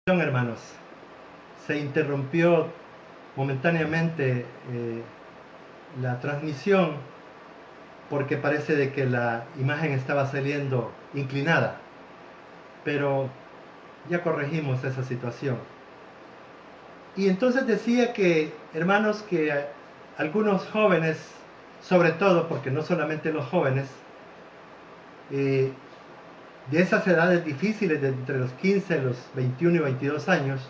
Hermanos, se interrumpió momentáneamente la transmisión porque parece de que la imagen estaba saliendo inclinada, pero ya corregimos esa situación. Y entonces decía que, hermanos, que algunos jóvenes, sobre todo, porque no solamente los jóvenes, de esas edades difíciles, de entre los 15, los 21 y 22 años,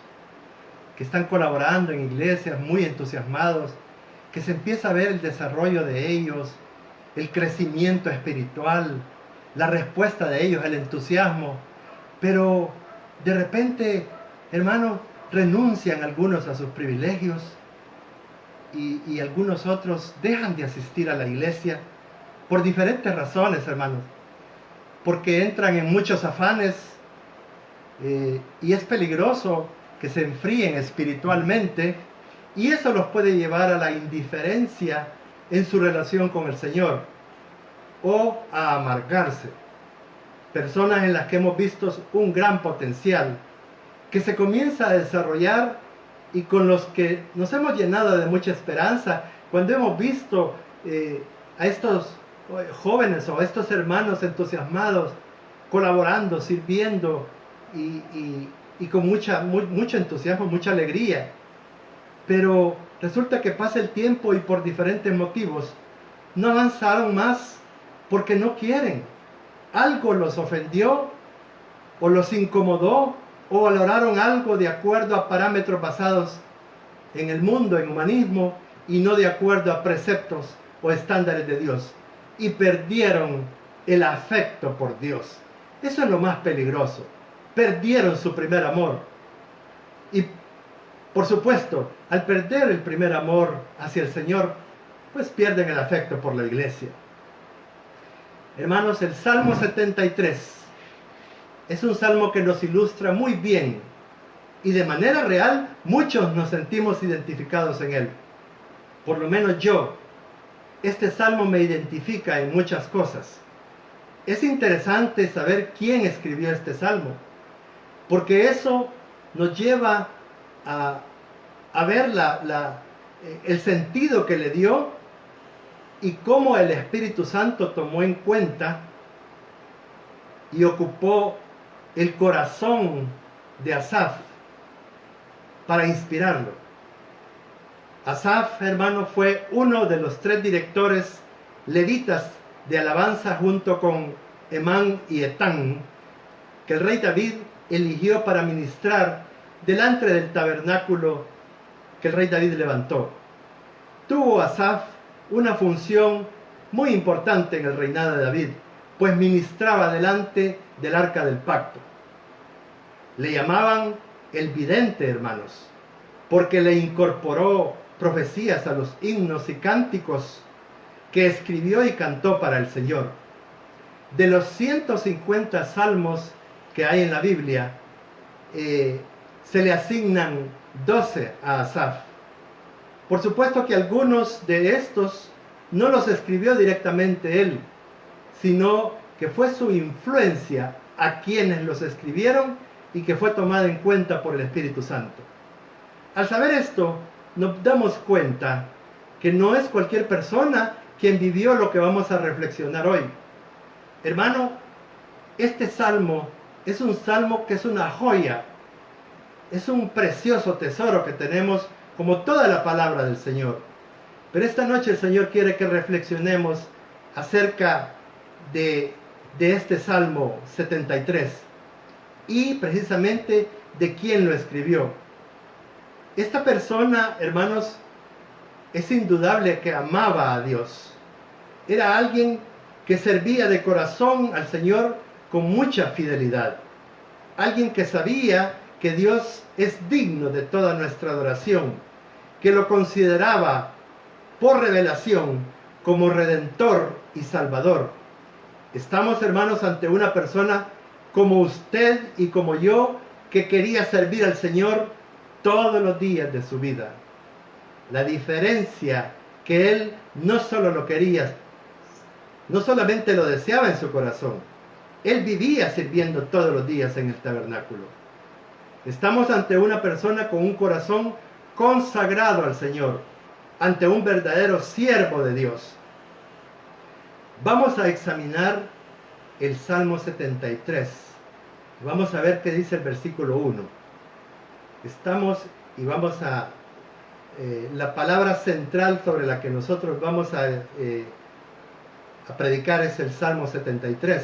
que están colaborando en iglesias, muy entusiasmados, que se empieza a ver el desarrollo de ellos, el crecimiento espiritual, la respuesta de ellos, el entusiasmo, pero de repente, hermanos, renuncian algunos a sus privilegios y algunos otros dejan de asistir a la iglesia por diferentes razones, hermanos, porque entran en muchos afanes y es peligroso que se enfríen espiritualmente, y eso los puede llevar a la indiferencia en su relación con el Señor o a amargarse. Personas en las que hemos visto un gran potencial que se comienza a desarrollar y con los que nos hemos llenado de mucha esperanza cuando hemos visto a estos jóvenes o a estos hermanos entusiasmados colaborando, sirviendo y con mucho entusiasmo, mucha alegría. Pero resulta que pasa el tiempo y por diferentes motivos no avanzaron más porque no quieren. Algo los ofendió o los incomodó o valoraron algo de acuerdo a parámetros basados en el mundo, en humanismo, y no de acuerdo a preceptos o estándares de Dios. Y perdieron el afecto por Dios. Eso es lo más peligroso. Perdieron su primer amor. Y por supuesto, al perder el primer amor hacia el Señor, pues pierden el afecto por la iglesia. Hermanos, el Salmo 73 es un salmo que nos ilustra muy bien y de manera real muchos nos sentimos identificados en él. Por lo menos yo. Este salmo me identifica en muchas cosas. Es interesante saber quién escribió este salmo, porque eso nos lleva a ver el sentido que le dio y cómo el Espíritu Santo tomó en cuenta y ocupó el corazón de Asaf para inspirarlo. Asaf, hermano, fue uno de los 3 directores levitas de alabanza junto con Emán y Etán, que el rey David eligió para ministrar delante del tabernáculo que el rey David levantó. Tuvo Asaf una función muy importante en el reinado de David, pues ministraba delante del arca del pacto. Le llamaban el vidente, hermanos, porque le incorporó profecías a los himnos y cánticos que escribió y cantó para el Señor. De los 150 salmos que hay en la Biblia, se le asignan 12 a Asaf. Por supuesto que algunos de estos no los escribió directamente él, sino que fue su influencia a quienes los escribieron y que fue tomada en cuenta por el Espíritu Santo. Al saber esto, nos damos cuenta que no es cualquier persona quien vivió lo que vamos a reflexionar hoy. Hermano, este salmo es un salmo que es una joya, es un precioso tesoro que tenemos como toda la palabra del Señor. Pero esta noche el Señor quiere que reflexionemos acerca de este Salmo 73 y precisamente de quién lo escribió. Esta persona, hermanos, es indudable que amaba a Dios. Era alguien que servía de corazón al Señor con mucha fidelidad. Alguien que sabía que Dios es digno de toda nuestra adoración, que lo consideraba por revelación como Redentor y Salvador. Estamos, hermanos, ante una persona como usted y como yo, que quería servir al Señor todos los días de su vida. La diferencia que él no solo lo quería, no solamente lo deseaba en su corazón, él vivía sirviendo todos los días en el tabernáculo. Estamos ante una persona con un corazón consagrado al Señor, ante un verdadero siervo de Dios. Vamos a examinar el Salmo 73. Vamos a ver qué dice el versículo 1. Vamos a la palabra central sobre la que nosotros vamos a predicar es el Salmo 73.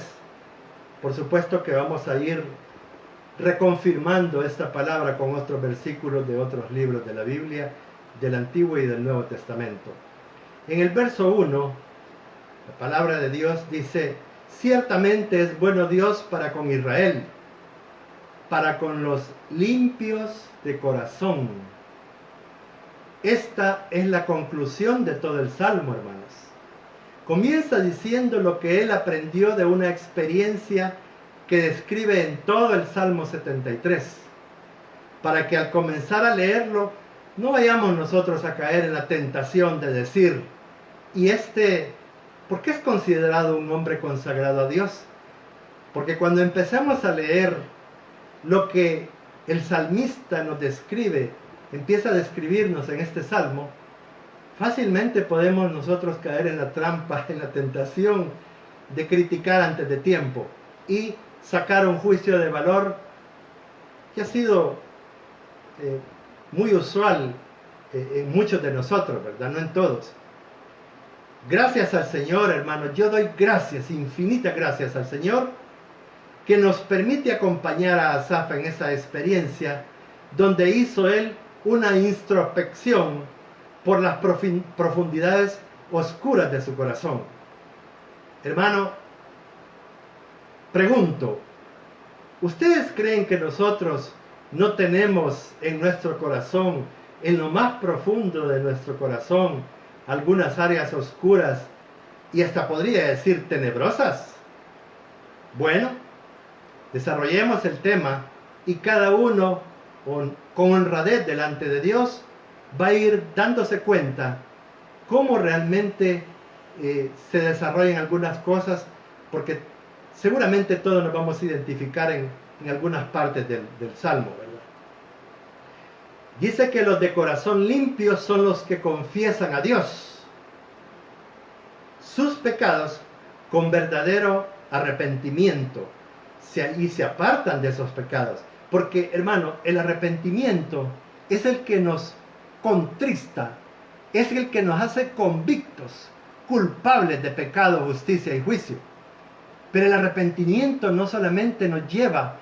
Por supuesto que vamos a ir reconfirmando esta palabra con otros versículos de otros libros de la Biblia, del Antiguo y del Nuevo Testamento. En el verso 1, la palabra de Dios dice: ciertamente es bueno Dios para con Israel, para con los limpios de corazón. Esta es la conclusión de todo el Salmo, hermanos. Comienza diciendo lo que él aprendió de una experiencia que describe en todo el Salmo 73, para que al comenzar a leerlo no vayamos nosotros a caer en la tentación de decir: ¿y por qué es considerado un hombre consagrado a Dios? Porque cuando empezamos a leer lo que el salmista nos describe, empieza a describirnos en este salmo, fácilmente podemos nosotros caer en la trampa, en la tentación de criticar antes de tiempo y sacar un juicio de valor que ha sido muy usual en muchos de nosotros, ¿verdad? No en todos. Gracias al Señor, hermanos, yo doy gracias, infinitas gracias al Señor, que nos permite acompañar a Asaf en esa experiencia donde hizo él una introspección por las profundidades oscuras de su corazón. Hermano, pregunto, ¿ustedes creen que nosotros no tenemos en nuestro corazón, en lo más profundo de nuestro corazón, algunas áreas oscuras y hasta podría decir tenebrosas? Bueno, desarrollemos el tema y cada uno con honradez delante de Dios va a ir dándose cuenta cómo realmente se desarrollan algunas cosas, porque seguramente todos nos vamos a identificar en algunas partes del Salmo, ¿verdad? Dice que los de corazón limpio son los que confiesan a Dios sus pecados con verdadero arrepentimiento y se apartan de esos pecados. Porque, hermano, el arrepentimiento es el que nos contrista, es el que nos hace convictos, culpables de pecado, justicia y juicio. Pero el arrepentimiento no solamente nos lleva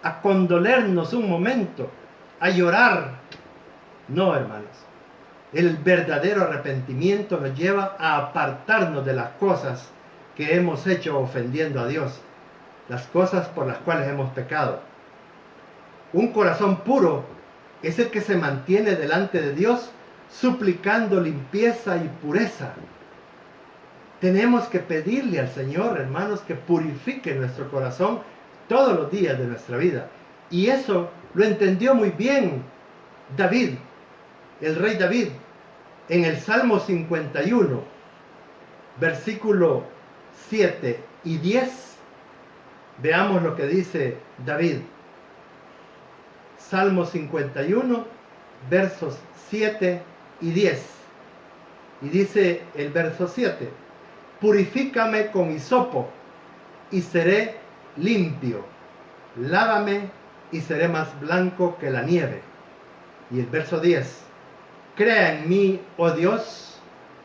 a condolernos un momento, a llorar. No, hermanos. El verdadero arrepentimiento nos lleva a apartarnos de las cosas que hemos hecho ofendiendo a Dios, las cosas por las cuales hemos pecado. Un corazón puro es el que se mantiene delante de Dios suplicando limpieza y pureza. Tenemos que pedirle al Señor, hermanos, que purifique nuestro corazón todos los días de nuestra vida. Y eso lo entendió muy bien David, el rey David, en el Salmo 51, versículo 7 y 10. Veamos lo que dice David. Salmo 51, versos 7 y 10. Y dice el verso 7: purifícame con hisopo y seré limpio, lávame y seré más blanco que la nieve. Y el verso 10: crea en mí, oh Dios,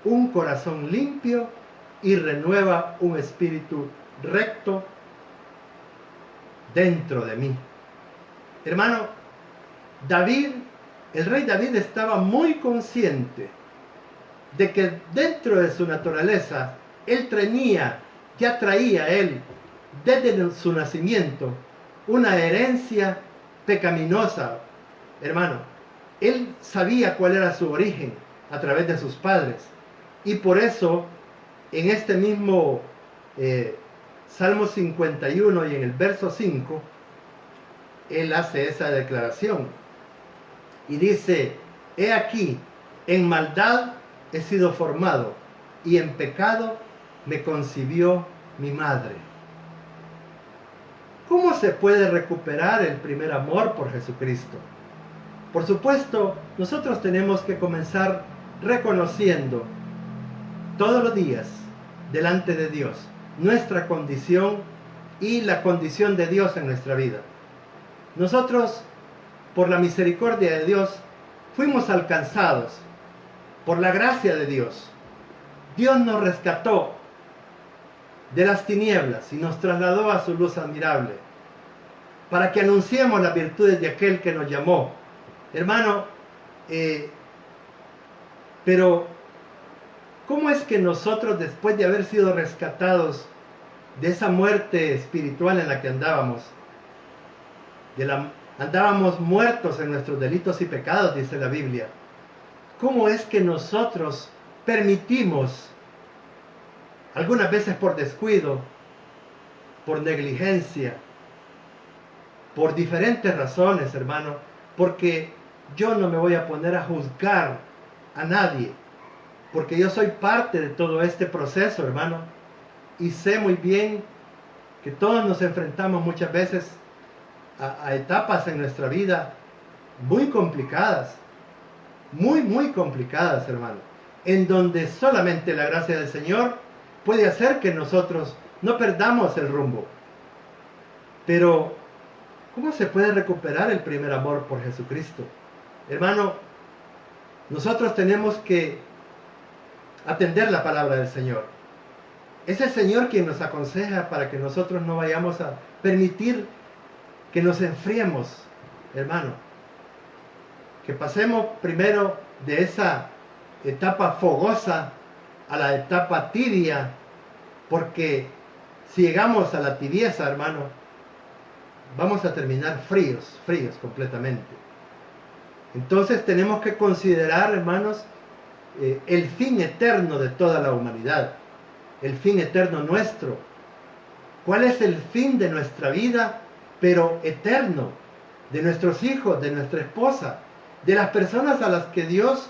un corazón limpio y renueva un espíritu recto dentro de mí. Hermano, el rey David estaba muy consciente de que dentro de su naturaleza él ya traía él desde su nacimiento una herencia pecaminosa. Hermano, él sabía cuál era su origen a través de sus padres, y por eso en este mismo Salmo 51 y en el verso 5 él hace esa declaración y dice: he aquí, en maldad he sido formado y en pecado me concibió mi madre. ¿Cómo se puede recuperar el primer amor por Jesucristo? Por supuesto, nosotros tenemos que comenzar reconociendo todos los días delante de Dios nuestra condición y la condición de Dios en nuestra vida. Nosotros, por la misericordia de Dios, fuimos alcanzados por la gracia de Dios. Dios nos rescató de las tinieblas y nos trasladó a su luz admirable, para que anunciemos las virtudes de aquel que nos llamó. Hermano, pero ¿cómo es que nosotros, después de haber sido rescatados de esa muerte espiritual en la que andábamos, andábamos muertos en nuestros delitos y pecados, dice la Biblia, cómo es que nosotros permitimos, algunas veces por descuido, por negligencia, por diferentes razones, hermano, porque yo no me voy a poner a juzgar a nadie, porque yo soy parte de todo este proceso, hermano, y sé muy bien que todos nos enfrentamos muchas veces a etapas en nuestra vida muy complicadas, muy complicadas, hermano, en donde solamente la gracia del Señor puede hacer que nosotros no perdamos el rumbo. Pero, ¿cómo se puede recuperar el primer amor por Jesucristo? Hermano, nosotros tenemos que atender la palabra del Señor. Es el Señor quien nos aconseja para que nosotros no vayamos a permitir que nos enfriemos, hermano. Que pasemos primero de esa etapa fogosa a la etapa tibia, porque si llegamos a la tibieza, hermano, vamos a terminar fríos completamente. Entonces tenemos que considerar, hermanos, el fin eterno de toda la humanidad, el fin eterno nuestro. ¿Cuál es el fin de nuestra vida, pero eterno? De nuestros hijos, de nuestra esposa, de las personas a las que Dios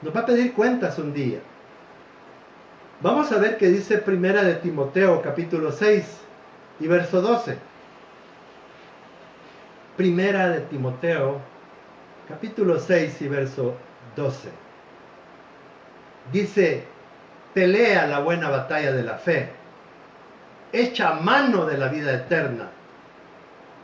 nos va a pedir cuentas un día. Vamos a ver qué dice Primera de Timoteo, capítulo 6 y verso 12. Primera de Timoteo, capítulo 6 y verso 12. Dice: pelea la buena batalla de la fe, echa mano de la vida eterna.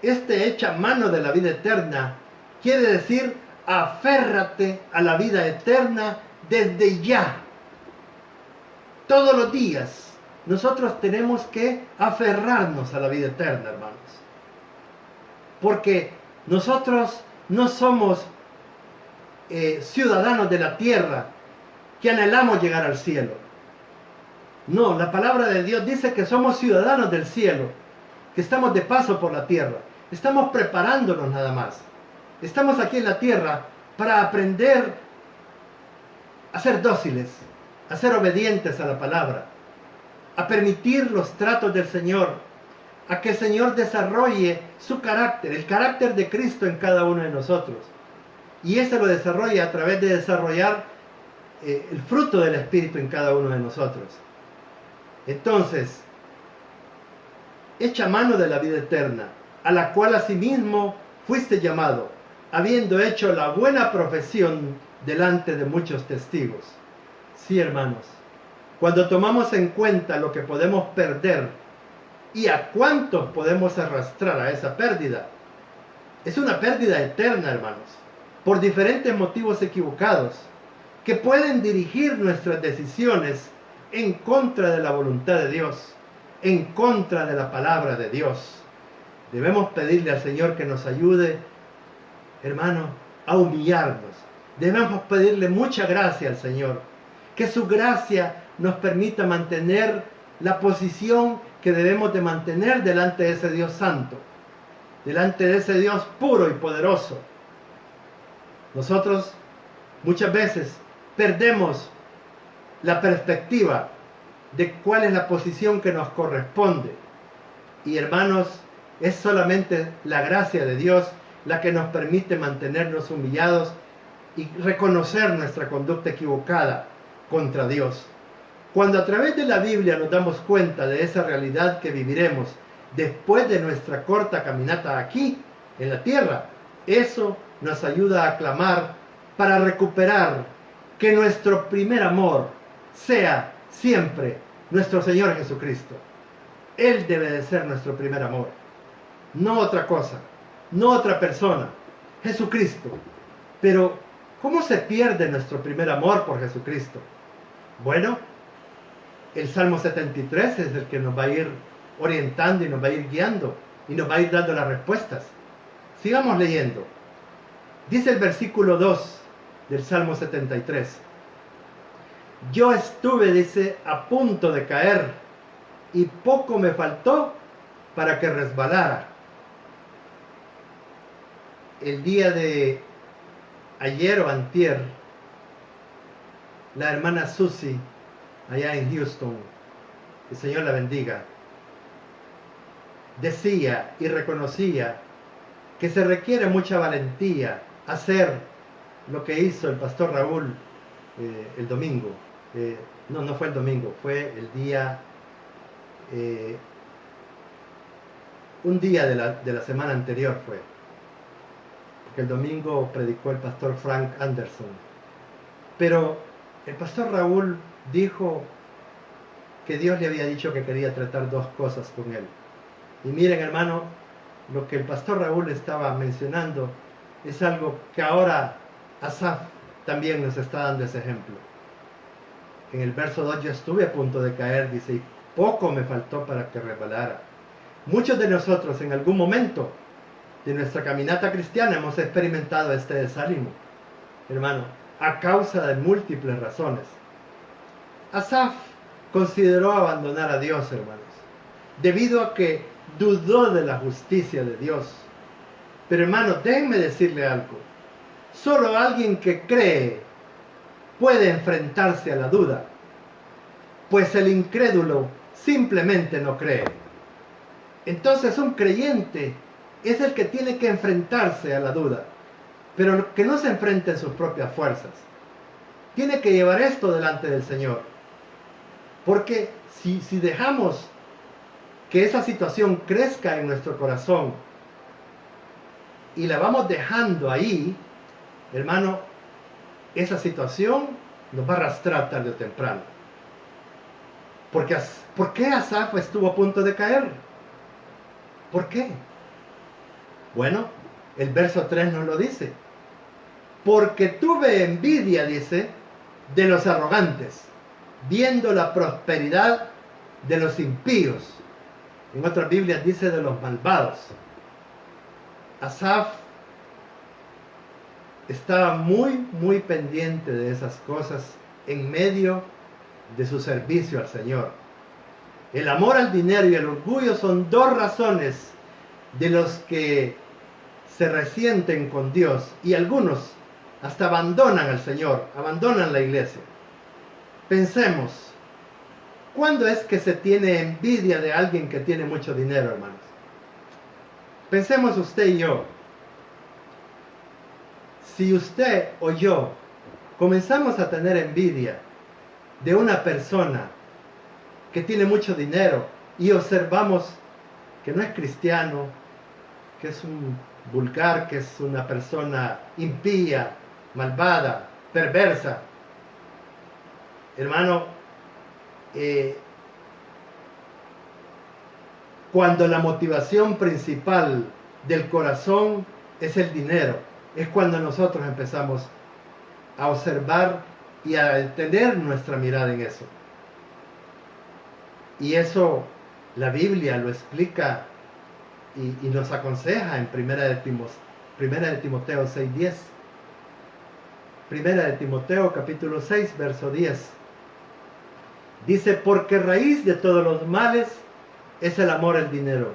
Echa mano de la vida eterna quiere decir aférrate a la vida eterna desde ya. Todos los días nosotros tenemos que aferrarnos a la vida eterna, hermanos. Porque nosotros no somos ciudadanos de la tierra que anhelamos llegar al cielo. No, la palabra de Dios dice que somos ciudadanos del cielo, que estamos de paso por la tierra. Estamos preparándonos nada más. Estamos aquí en la tierra para aprender a ser dóciles, a ser obedientes a la palabra, a permitir los tratos del Señor, a que el Señor desarrolle su carácter, el carácter de Cristo en cada uno de nosotros. Y ese lo desarrolla a través de desarrollar el fruto del Espíritu en cada uno de nosotros. Entonces, echa mano de la vida eterna, a la cual asimismo fuiste llamado, habiendo hecho la buena profesión delante de muchos testigos. Sí, hermanos, cuando tomamos en cuenta lo que podemos perder y a cuántos podemos arrastrar a esa pérdida, es una pérdida eterna, hermanos, por diferentes motivos equivocados, que pueden dirigir nuestras decisiones en contra de la voluntad de Dios, en contra de la palabra de Dios. Debemos pedirle al Señor que nos ayude, hermano, a humillarnos. Debemos pedirle mucha gracia al Señor, que su gracia nos permita mantener la posición que debemos de mantener delante de ese Dios santo, delante de ese Dios puro y poderoso. Nosotros muchas veces perdemos la perspectiva de cuál es la posición que nos corresponde. Y hermanos, es solamente la gracia de Dios la que nos permite mantenernos humillados y reconocer nuestra conducta equivocada contra Dios. Cuando a través de la Biblia nos damos cuenta de esa realidad que viviremos después de nuestra corta caminata aquí, en la tierra. Eso nos ayuda a clamar para recuperar que nuestro primer amor sea siempre nuestro Señor Jesucristo. Él debe de ser nuestro primer amor, no otra cosa, no otra persona, Jesucristo. Pero, ¿cómo se pierde nuestro primer amor por Jesucristo? Bueno, el Salmo 73 es el que nos va a ir orientando y nos va a ir guiando y nos va a ir dando las respuestas. Sigamos leyendo. Dice el versículo 2 del Salmo 73. Yo estuve, dice, a punto de caer y poco me faltó para que resbalara. El día de ayer o antier, la hermana Susie, allá en Houston, el Señor la bendiga, decía y reconocía que se requiere mucha valentía hacer lo que hizo el pastor Raúl el domingo. No fue el domingo, fue el día, un día de la semana anterior fue. Porque el domingo predicó el pastor Frank Anderson. Pero el pastor Raúl dijo que Dios le había dicho que quería tratar dos cosas con él. Y miren, hermano, lo que el pastor Raúl estaba mencionando es algo que ahora Asaf también nos está dando ese ejemplo. En el verso 2, yo estuve a punto de caer, dice, y poco me faltó para que resbalara. Muchos de nosotros en algún momento de nuestra caminata cristiana hemos experimentado este desánimo, hermano, a causa de múltiples razones. Asaf consideró abandonar a Dios, hermanos, debido a que dudó de la justicia de Dios. Pero hermano, déjenme decirle algo. Solo alguien que cree puede enfrentarse a la duda, pues el incrédulo simplemente no cree. Entonces un creyente es el que tiene que enfrentarse a la duda, pero que no se enfrente en sus propias fuerzas. Tiene que llevar esto delante del Señor, porque si dejamos que esa situación crezca en nuestro corazón y la vamos dejando ahí, hermano, esa situación nos va a arrastrar tarde o temprano. ¿Por qué Asaf estuvo a punto de caer? ¿Por qué? Bueno, el verso 3 nos lo dice. Porque tuve envidia, dice, de los arrogantes, viendo la prosperidad de los impíos. En otras Biblias dice de los malvados. Asaf estaba muy pendiente de esas cosas en medio de su servicio al Señor. El amor al dinero y el orgullo son dos razones de los que se resienten con Dios, y algunos hasta abandonan al Señor, abandonan la iglesia. Pensemos, ¿cuándo es que se tiene envidia de alguien que tiene mucho dinero, hermanos? Pensemos usted y yo. Si usted o yo comenzamos a tener envidia de una persona que tiene mucho dinero y observamos que no es cristiano, que es un vulgar, que es una persona impía, malvada, perversa, hermano, cuando la motivación principal del corazón es el dinero, es cuando nosotros empezamos a observar y a tener nuestra mirada en eso. Y eso la Biblia lo explica y nos aconseja en Primera de Timoteo 6:10. Primera de Timoteo capítulo 6, verso 10. Dice, porque raíz de todos los males es el amor al dinero,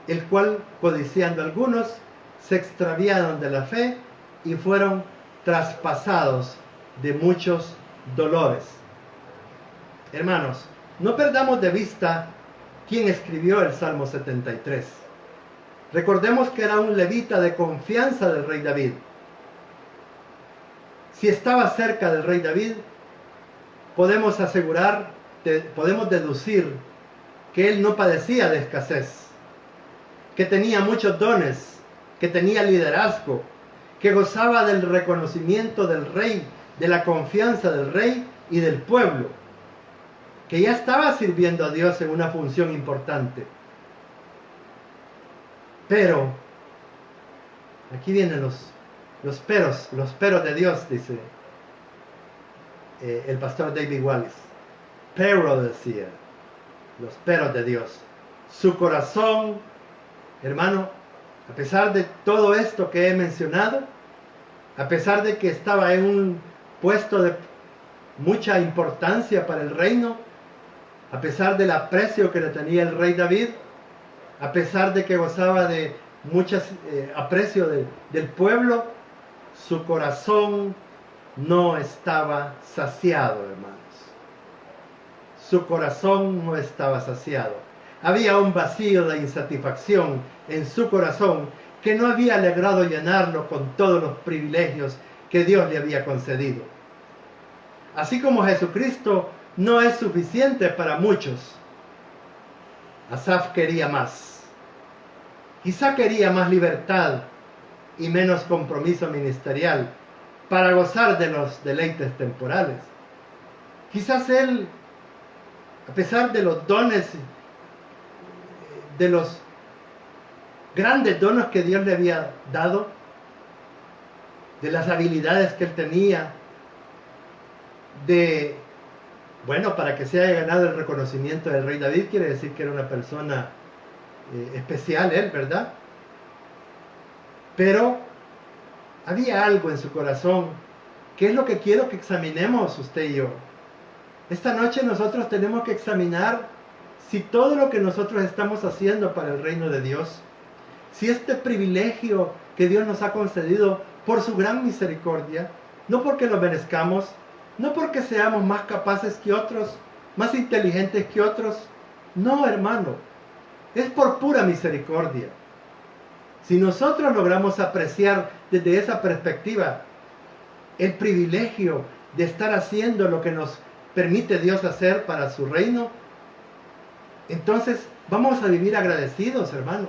el cual, codiciando algunos, se extraviaron de la fe y fueron traspasados de muchos dolores. Hermanos, no perdamos de vista quién escribió el Salmo 73. Recordemos que era un levita de confianza del rey David. Si estaba cerca del rey David, podemos deducir que él no padecía de escasez, que tenía muchos dones, que tenía liderazgo, que gozaba del reconocimiento del rey, de la confianza del rey y del pueblo, que ya estaba sirviendo a Dios en una función importante. Pero, aquí vienen los peros de Dios, dice el pastor David Wallace. Pero, decía, los peros de Dios. Su corazón, hermano, a pesar de todo esto que he mencionado, a pesar de que estaba en un puesto de mucha importancia para el reino, a pesar del aprecio que le tenía el rey David, a pesar de que gozaba de mucho aprecio del pueblo, su corazón no estaba saciado, hermanos. Su corazón no estaba saciado. Había un vacío de insatisfacción en su corazón que no había logrado llenarlo con todos los privilegios que Dios le había concedido. Así como Jesucristo no es suficiente para muchos, Asaf quería más. Quizá quería más libertad y menos compromiso ministerial para gozar de los deleites temporales. Quizás él, a pesar de los dones, de los grandes dones que Dios le había dado, de las habilidades que él tenía, para que se haya ganado el reconocimiento del rey David, quiere decir que era una persona especial él, ¿verdad? Pero había algo en su corazón, que es lo que quiero que examinemos usted y yo. Esta noche nosotros tenemos que examinar si todo lo que nosotros estamos haciendo para el reino de Dios, si este privilegio que Dios nos ha concedido por su gran misericordia, no porque lo merezcamos, no porque seamos más capaces que otros, más inteligentes que otros, no, hermano, es por pura misericordia. Si nosotros logramos apreciar desde esa perspectiva el privilegio de estar haciendo lo que nos permite Dios hacer para su reino, entonces vamos a vivir agradecidos, hermano.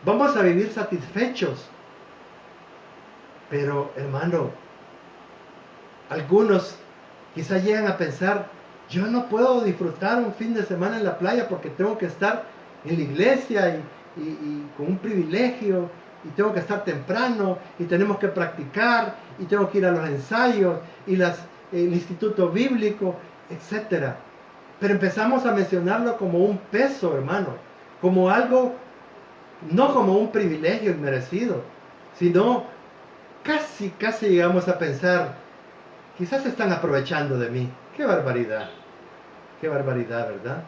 Vamos a vivir satisfechos. Pero, hermano, algunos quizás llegan a pensar, yo no puedo disfrutar un fin de semana en la playa porque tengo que estar en la iglesia y con un privilegio, y tengo que estar temprano, y tenemos que practicar, y tengo que ir a los ensayos, y el instituto bíblico, etc. Pero empezamos a mencionarlo como un peso, hermano, como algo, no como un privilegio inmerecido, sino casi llegamos a pensar, quizás se están aprovechando de mí. ¡Qué barbaridad! ¡Qué barbaridad!, ¿verdad?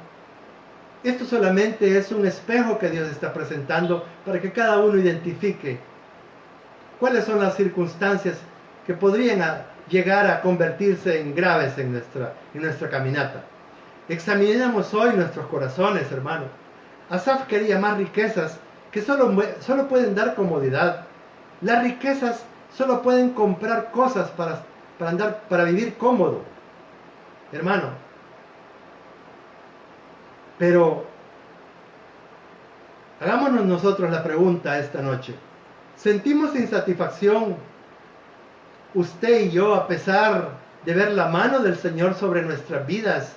Esto solamente es un espejo que Dios está presentando para que cada uno identifique cuáles son las circunstancias que podrían llegar a convertirse en graves en nuestra caminata. Examinemos hoy nuestros corazones, hermano. Asaf quería más riquezas que solo pueden dar comodidad. Las riquezas solo pueden comprar cosas para vivir cómodo, hermano. Pero hagámonos nosotros la pregunta esta noche. ¿Sentimos insatisfacción usted y yo a pesar de ver la mano del Señor sobre nuestras vidas,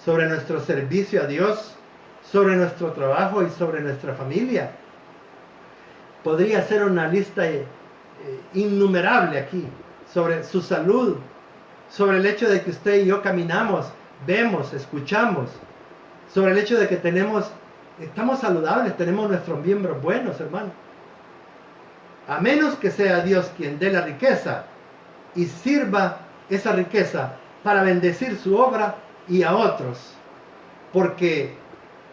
sobre nuestro servicio a Dios, sobre nuestro trabajo y sobre nuestra familia? Podría ser una lista innumerable aquí sobre su salud, sobre el hecho de que usted y yo caminamos, vemos, escuchamos, sobre el hecho de que estamos saludables, tenemos nuestros miembros buenos, hermano. A menos que sea Dios quien dé la riqueza y sirva esa riqueza para bendecir su obra y a otros. Porque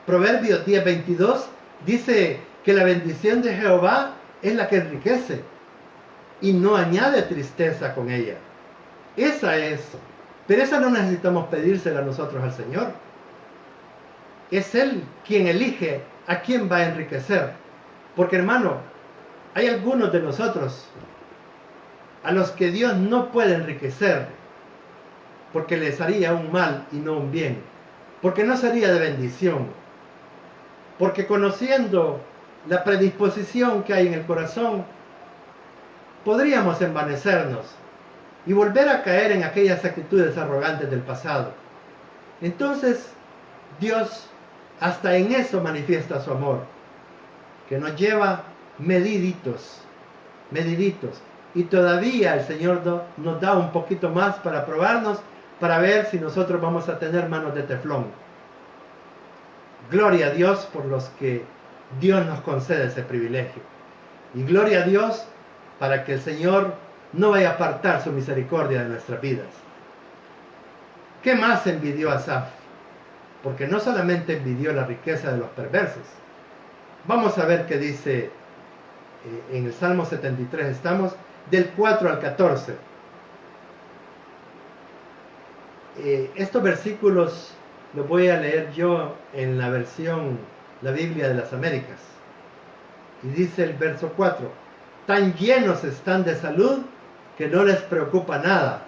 Proverbios 10:22 dice que la bendición de Jehová es la que enriquece y no añade tristeza con ella. Esa es, pero esa no necesitamos pedírsela nosotros al Señor. Es Él quien elige a quién va a enriquecer. Porque, hermano, hay algunos de nosotros a los que Dios no puede enriquecer porque les haría un mal y no un bien, porque no sería de bendición, porque conociendo la predisposición que hay en el corazón, podríamos envanecernos y volver a caer en aquellas actitudes arrogantes del pasado. Entonces, Dios hasta en eso manifiesta su amor, que nos lleva mediditos, y todavía el Señor nos da un poquito más para probarnos, para ver si nosotros vamos a tener manos de teflón. Gloria a Dios por los que Dios nos concede ese privilegio. Y gloria a Dios para que el Señor no vaya a apartar su misericordia de nuestras vidas. ¿Qué más envidió Asaf? Porque no solamente envidió la riqueza de los perversos. Vamos a ver qué dice en el Salmo 73, estamos del 4 al 14. Estos versículos los voy a leer yo en la versión, la Biblia de las Américas. Y dice el verso 4, tan llenos están de salud que no les preocupa nada,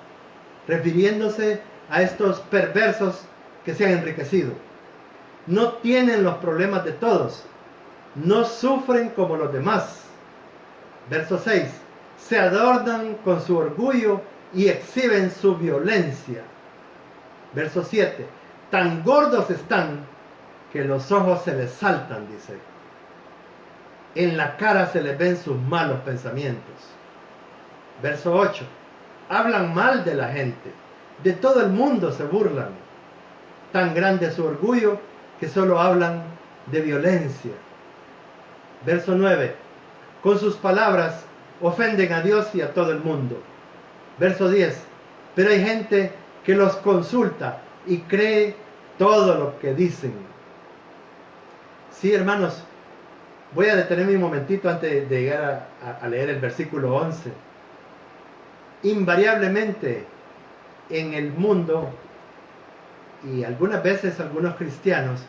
refiriéndose a estos perversos que se han enriquecido. No tienen los problemas de todos, no sufren como los demás. Verso 6, se adornan con su orgullo y exhiben su violencia. Verso 7, tan gordos están que los ojos se les saltan, dice. En la cara se les ven sus malos pensamientos. Verso 8, hablan mal de la gente, de todo el mundo se burlan. Tan grande es su orgullo que solo hablan de violencia. Verso 9, con sus palabras ofenden a Dios y a todo el mundo. Verso 10, pero hay gente que los consulta y cree todo lo que dicen. Sí, hermanos, voy a detenerme un momentito antes de llegar a leer el versículo 11. Invariablemente en el mundo, y algunas veces algunos cristianos,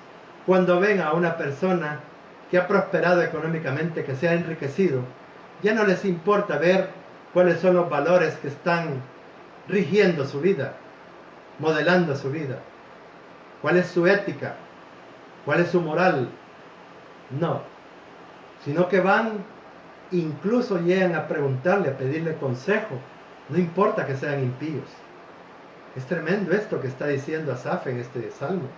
cuando ven a una persona que ha prosperado económicamente, que se ha enriquecido, ya no les importa ver cuáles son los valores que están rigiendo su vida, modelando su vida, cuál es su ética, cuál es su moral. No, sino que van, incluso llegan a preguntarle, a pedirle consejo, no importa que sean impíos. Es tremendo esto que está diciendo Asaf en este salmo.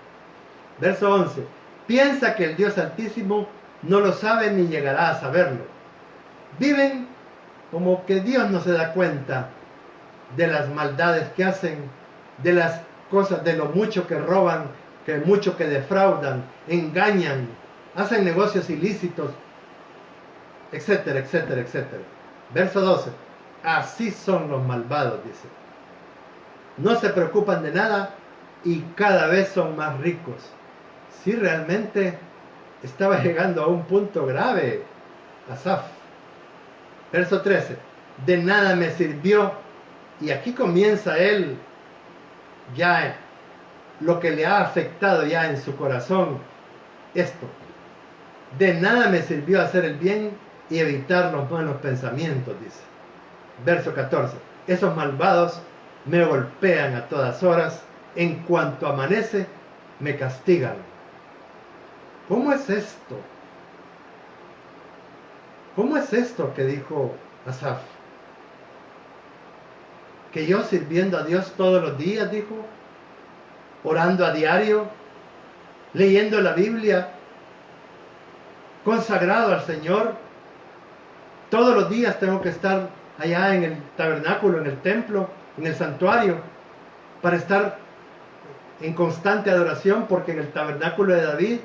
Verso 11, piensa que el Dios Altísimo no lo sabe ni llegará a saberlo. Viven como que Dios no se da cuenta de las maldades que hacen, de las cosas, de lo mucho que roban, que mucho que defraudan, engañan, hacen negocios ilícitos, etcétera, etcétera, etcétera. Verso 12, así son los malvados, dice. No se preocupan de nada y cada vez son más ricos. Sí, realmente estaba llegando a un punto grave Asaf. Verso 13, de nada me sirvió, y aquí comienza él ya lo que le ha afectado ya en su corazón, esto. De nada me sirvió hacer el bien y evitar los malos pensamientos, dice. Verso 14, esos malvados me golpean a todas horas, en cuanto amanece me castigan. ¿Cómo es esto? ¿Cómo es esto que dijo Asaf? Que yo sirviendo a Dios todos los días, dijo, orando a diario, leyendo la Biblia, consagrado al Señor, todos los días tengo que estar allá en el tabernáculo, en el templo, en el santuario, para estar en constante adoración, porque en el tabernáculo de David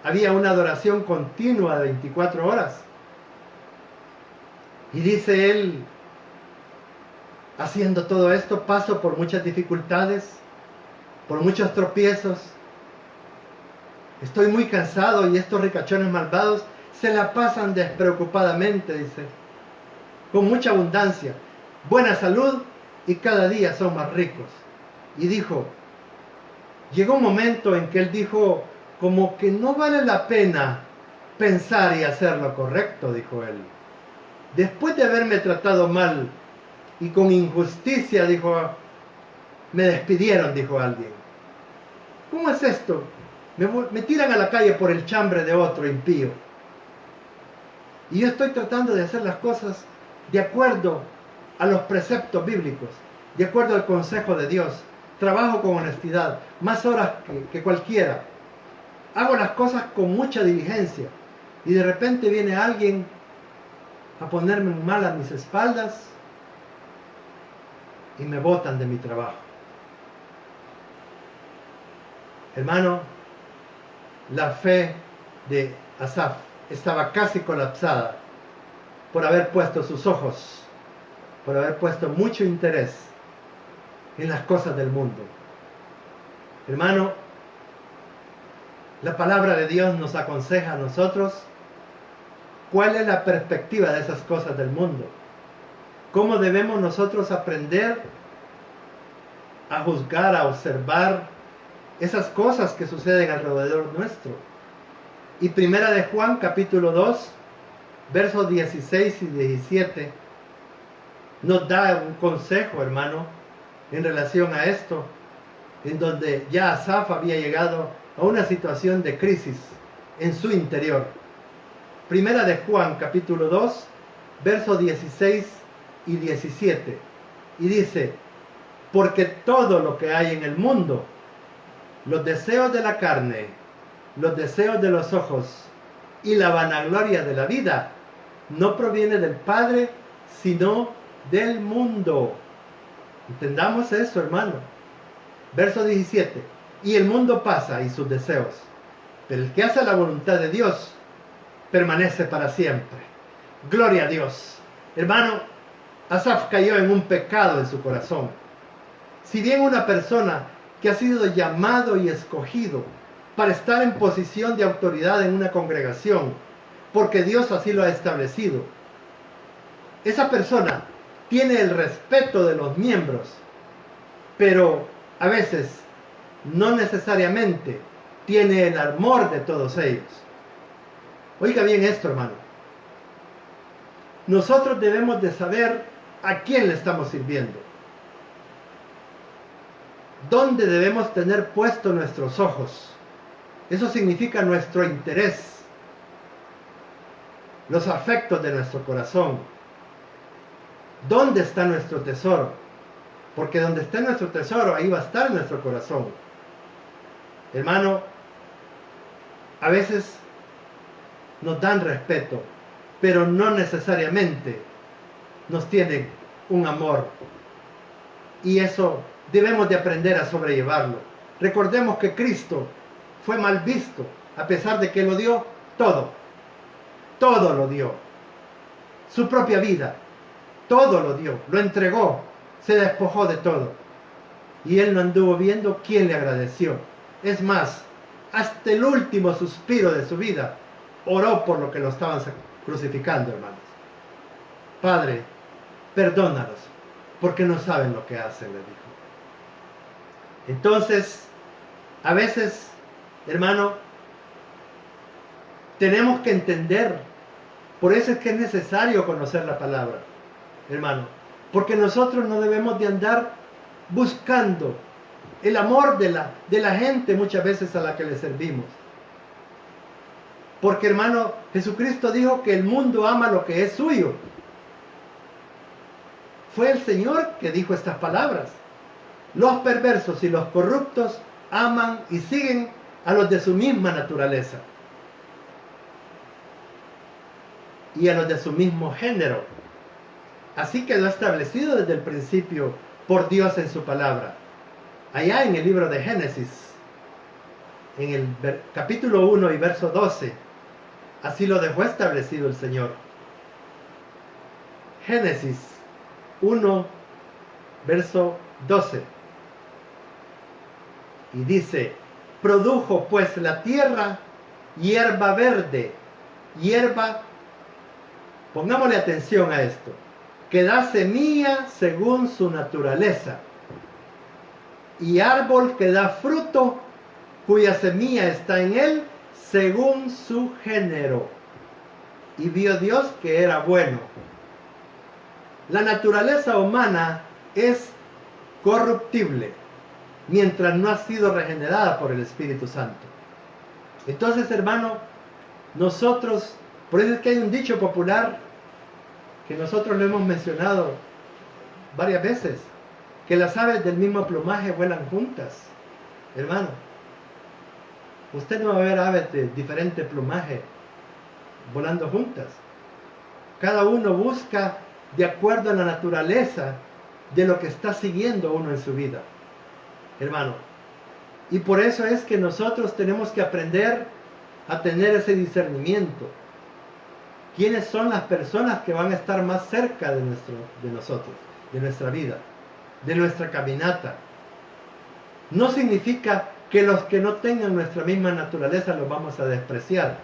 había una adoración continua de 24 horas. Y dice él, haciendo todo esto, paso por muchas dificultades, por muchos tropiezos. Estoy muy cansado y estos ricachones malvados se la pasan despreocupadamente, dice, con mucha abundancia, buena salud y cada día son más ricos. Y dijo, llegó un momento en que él dijo, como que no vale la pena pensar y hacer lo correcto, dijo él. Después de haberme tratado mal y con injusticia, dijo, me despidieron, dijo alguien. ¿Cómo es esto? Me tiran a la calle por el chambre de otro impío. Y yo estoy tratando de hacer las cosas de acuerdo a los preceptos bíblicos, de acuerdo al consejo de Dios. Trabajo con honestidad, más horas que cualquiera. Hago las cosas con mucha diligencia. Y de repente viene alguien a ponerme mal a mis espaldas y me botan de mi trabajo. Hermano, la fe de Asaf estaba casi colapsada por haber puesto sus ojos, por haber puesto mucho interés en las cosas del mundo. Hermano, la palabra de Dios nos aconseja a nosotros cuál es la perspectiva de esas cosas del mundo. ¿Cómo debemos nosotros aprender a juzgar, a observar esas cosas que suceden alrededor nuestro? Y Primera de Juan, capítulo 2, versos 16 y 17, nos da un consejo, hermano, en relación a esto, en donde ya Asaf había llegado a una situación de crisis en su interior. Primera de Juan, capítulo 2, versos 16 y 17, y dice: porque todo lo que hay en el mundo, los deseos de la carne, los deseos de los ojos y la vanagloria de la vida, no proviene del Padre, sino del mundo. Entendamos eso, hermano. Verso 17. Y el mundo pasa y sus deseos, pero el que hace la voluntad de Dios permanece para siempre. Gloria a Dios. Hermano, Asaf cayó en un pecado en su corazón. Si bien una persona que ha sido llamado y escogido para estar en posición de autoridad en una congregación, porque Dios así lo ha establecido, esa persona tiene el respeto de los miembros, pero a veces no necesariamente tiene el amor de todos ellos. Oiga bien esto, hermano. Nosotros debemos de saber a quién le estamos sirviendo. ¿Dónde debemos tener puestos nuestros ojos? Eso significa nuestro interés, los afectos de nuestro corazón. ¿Dónde está nuestro tesoro? Porque donde esté nuestro tesoro, ahí va a estar nuestro corazón. Hermano, a veces nos dan respeto, pero no necesariamente nos tienen un amor. Y eso debemos de aprender a sobrellevarlo. Recordemos que Cristo fue mal visto, a pesar de que lo dio todo. Todo lo dio. Su propia vida, todo lo dio, lo entregó, se despojó de todo. Y él no anduvo viendo quién le agradeció. Es más, hasta el último suspiro de su vida, oró por lo que lo estaban crucificando, hermanos. Padre, perdónalos, porque no saben lo que hacen, le dijo. Entonces, a veces, hermano, tenemos que entender, por eso es que es necesario conocer la palabra, hermano, porque nosotros no debemos de andar buscando el amor de la gente muchas veces a la que le servimos. Porque, hermano, Jesucristo dijo que el mundo ama lo que es suyo. Fue el Señor que dijo estas palabras. Los perversos y los corruptos aman y siguen a los de su misma naturaleza y a los de su mismo género. Así quedó establecido desde el principio por Dios en su palabra. Allá en el libro de Génesis, en el capítulo 1 y verso 12, así lo dejó establecido el Señor. Génesis 1, verso 12. Y dice: produjo pues la tierra hierba verde, hierba, pongámosle atención a esto, que da semilla según su naturaleza, y árbol que da fruto, cuya semilla está en él, según su género. Y vio Dios que era bueno. La naturaleza humana es corruptible, mientras no ha sido regenerada por el Espíritu Santo. Entonces, hermano, nosotros Por eso es que hay un dicho popular que nosotros lo hemos mencionado varias veces, que las aves del mismo plumaje vuelan juntas. Hermano, usted no va a ver aves de diferente plumaje volando juntas. Cada uno busca de acuerdo a la naturaleza de lo que está siguiendo uno en su vida, hermano. Y por eso es que nosotros tenemos que aprender a tener ese discernimiento. ¿Quiénes son las personas que van a estar más cerca de nosotros, de nuestra vida, de nuestra caminata? No significa que los que no tengan nuestra misma naturaleza los vamos a despreciar.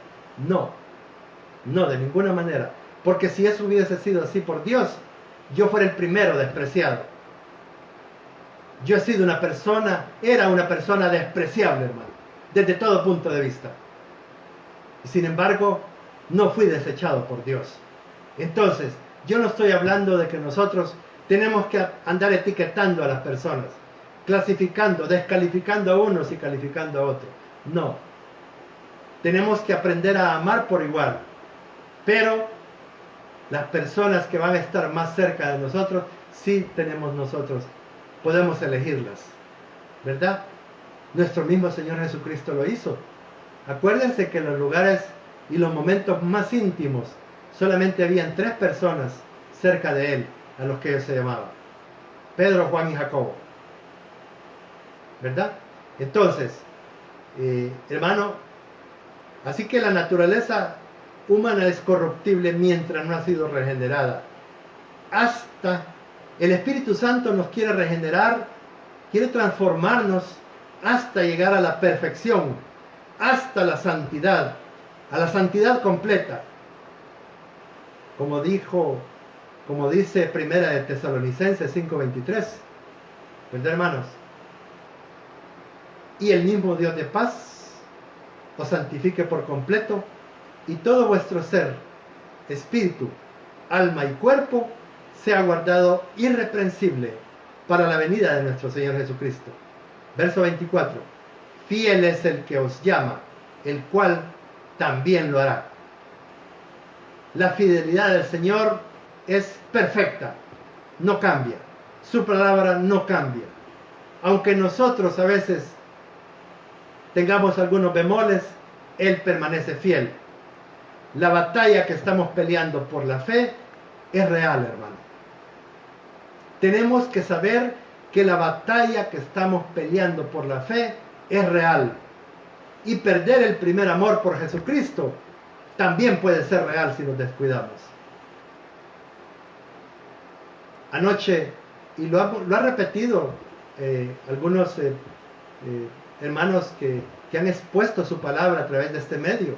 No, no, de ninguna manera. Porque si eso hubiese sido así por Dios, yo fuera el primero despreciado. Yo he sido era una persona despreciable, hermano, desde todo punto de vista. Y sin embargo, no fui desechado por Dios. Entonces, yo no estoy hablando de que nosotros tenemos que andar etiquetando a las personas, clasificando, descalificando a unos y calificando a otros. No. Tenemos que aprender a amar por igual. Pero las personas que van a estar más cerca de nosotros, sí tenemos nosotros, podemos elegirlas, ¿verdad? Nuestro mismo Señor Jesucristo lo hizo. Acuérdense que en los lugares y los momentos más íntimos solamente habían 3 personas cerca de Él, a los que Él se llamaba: Pedro, Juan y Jacobo, ¿verdad? Entonces, hermano, así que la naturaleza humana es corruptible mientras no ha sido regenerada. Hasta el Espíritu Santo nos quiere regenerar, quiere transformarnos hasta llegar a la perfección, hasta la santidad, a la santidad completa. Como dice Primera de Tesalonicenses 5:23, ¿verdad, hermanos? Y el mismo Dios de paz os santifique por completo, y todo vuestro ser, espíritu, alma y cuerpo sea guardado irreprensible para la venida de nuestro Señor Jesucristo. Verso 24. Fiel es el que os llama, el cual también lo hará. La fidelidad del Señor es perfecta, no cambia. Su palabra no cambia. Aunque nosotros a veces tengamos algunos bemoles, Él permanece fiel. La batalla que estamos peleando por la fe es real, hermano. Tenemos que saber que la batalla que estamos peleando por la fe es real. Y perder el primer amor por Jesucristo también puede ser real si nos descuidamos. Anoche, y lo ha repetido algunos hermanos que han expuesto su palabra a través de este medio,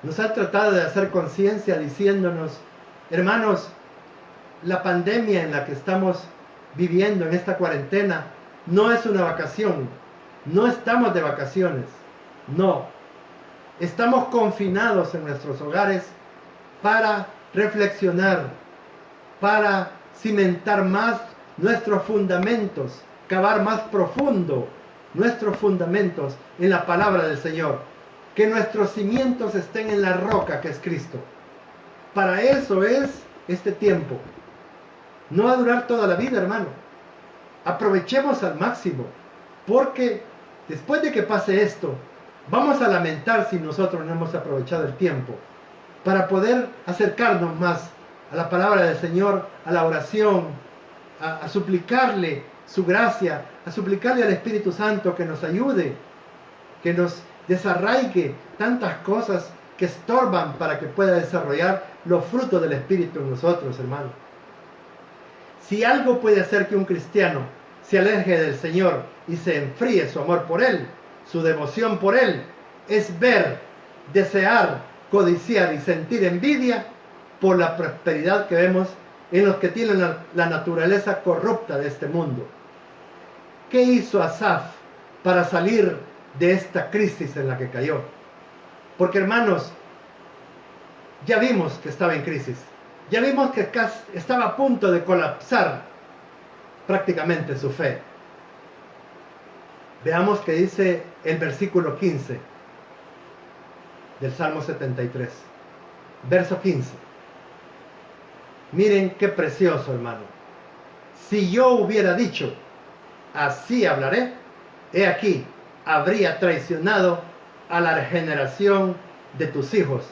nos han tratado de hacer conciencia diciéndonos: hermanos, la pandemia en la que estamos viviendo en esta cuarentena no es una vacación, no estamos de vacaciones, no, estamos confinados en nuestros hogares para reflexionar, para cimentar más nuestros fundamentos, cavar más profundo nuestros fundamentos en la palabra del Señor, que nuestros cimientos estén en la roca que es Cristo. Para eso es este tiempo. No va a durar toda la vida, hermano. Aprovechemos al máximo, porque después de que pase esto, vamos a lamentar si nosotros no hemos aprovechado el tiempo para poder acercarnos más a la palabra del Señor, a la oración, a suplicarle su gracia, a suplicarle al Espíritu Santo que nos ayude, que nos desarraigue tantas cosas que estorban para que pueda desarrollar los frutos del Espíritu en nosotros, hermano. Si algo puede hacer que un cristiano se aleje del Señor y se enfríe su amor por Él, su devoción por Él, es ver, desear, codiciar y sentir envidia por la prosperidad que vemos en los que tienen la naturaleza corrupta de este mundo. ¿Qué hizo Asaf para salir de esta crisis en la que cayó? Porque, hermanos, ya vimos que estaba en crisis. Ya vimos que estaba a punto de colapsar prácticamente su fe. Veamos qué dice el versículo 15 del Salmo 73. Verso 15. Miren qué precioso, hermano. Si yo hubiera dicho, así hablaré, he aquí, habría traicionado a la generación de tus hijos.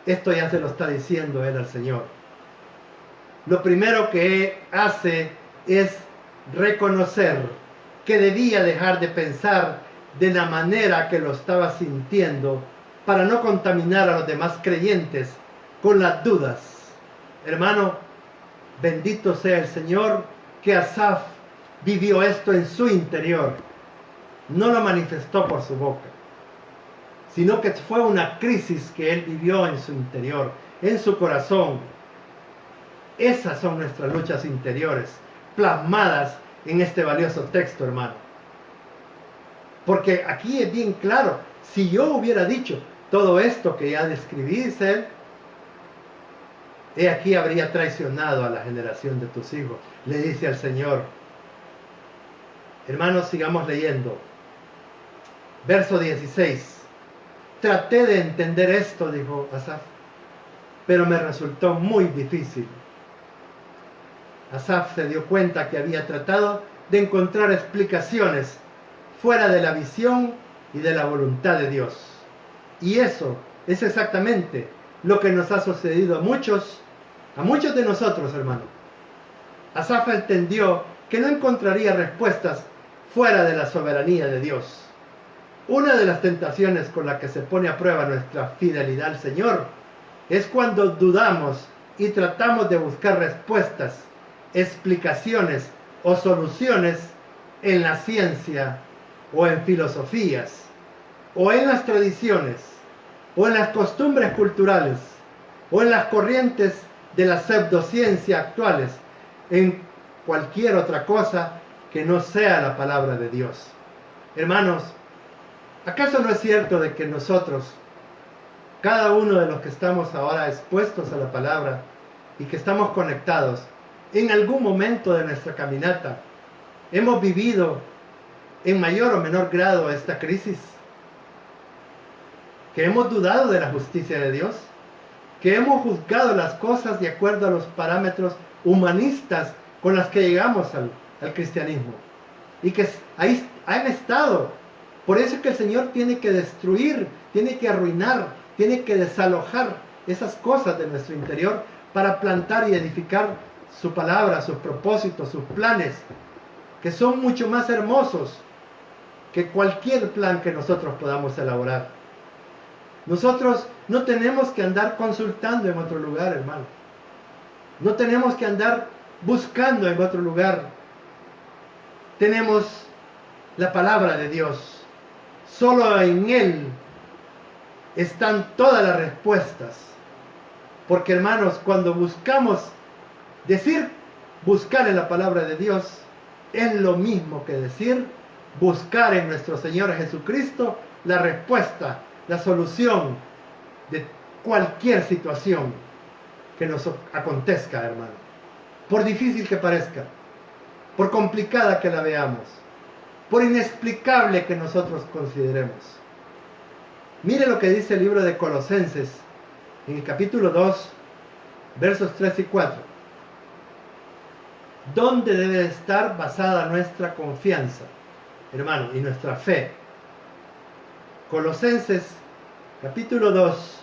Esto ya se lo está diciendo él al Señor. Lo primero que hace es reconocer que debía dejar de pensar de la manera que lo estaba sintiendo para no contaminar a los demás creyentes con las dudas. Hermano, bendito sea el Señor que Asaf vivió esto en su interior. No lo manifestó por su boca, sino que fue una crisis que él vivió en su interior, en su corazón. Esas son nuestras luchas interiores, plasmadas en este valioso texto, hermano. Porque aquí es bien claro, si yo hubiera dicho todo esto que ya describí, dice él, he aquí habría traicionado a la generación de tus hijos, le dice al Señor. Hermanos, sigamos leyendo. Verso 16. Traté de entender esto, dijo Asaf, pero me resultó muy difícil. Asaf se dio cuenta que había tratado de encontrar explicaciones fuera de la visión y de la voluntad de Dios. Y eso es exactamente lo que nos ha sucedido a muchos de nosotros, hermano. Asaf entendió que no encontraría respuestas fuera de la soberanía de Dios. Una de las tentaciones con la que se pone a prueba nuestra fidelidad al Señor es cuando dudamos y tratamos de buscar respuestas, explicaciones o soluciones en la ciencia o en filosofías o en las tradiciones o en las costumbres culturales o en las corrientes de la pseudociencia actuales, en cualquier otra cosa que no sea la palabra de Dios. Hermanos, ¿acaso no es cierto de que nosotros, cada uno de los que estamos ahora expuestos a la palabra y que estamos conectados, en algún momento de nuestra caminata, hemos vivido en mayor o menor grado esta crisis? Que hemos dudado de la justicia de Dios, que hemos juzgado las cosas de acuerdo a los parámetros humanistas con los que llegamos al cristianismo, y que ahí han estado. Por eso es que el Señor tiene que destruir, tiene que arruinar, tiene que desalojar esas cosas de nuestro interior para plantar y edificar su palabra, sus propósitos, sus planes, que son mucho más hermosos que cualquier plan que nosotros podamos elaborar. Nosotros no tenemos que andar consultando en otro lugar, hermano. No tenemos que andar buscando en otro lugar. Tenemos la palabra de Dios. Solo en Él están todas las respuestas. Porque, hermanos, cuando buscamos decir buscar en la palabra de Dios, es lo mismo que decir buscar en nuestro Señor Jesucristo la respuesta, la solución de cualquier situación que nos acontezca, hermano. Por difícil que parezca, por complicada que la veamos, por inexplicable que nosotros consideremos. Mire lo que dice el libro de Colosenses, en el capítulo 2, versos 3 y 4. ¿Dónde debe estar basada nuestra confianza, hermano, y nuestra fe? Colosenses, capítulo 2,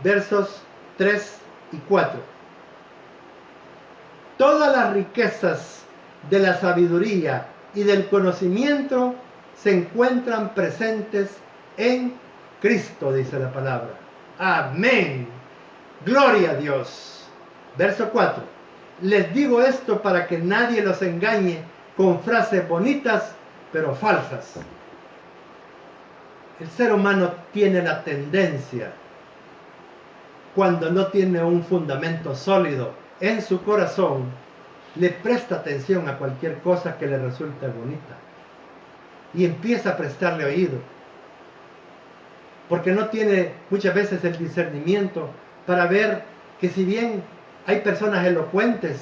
versos 3 y 4. Todas las riquezas de la sabiduría y del conocimiento se encuentran presentes en Cristo, dice la palabra. Amén. Gloria a Dios. Verso 4. Les digo esto para que nadie los engañe con frases bonitas, pero falsas. El ser humano tiene la tendencia, cuando no tiene un fundamento sólido en su corazón, le presta atención a cualquier cosa que le resulte bonita y empieza a prestarle oído, porque no tiene muchas veces el discernimiento para ver que si bien hay personas elocuentes,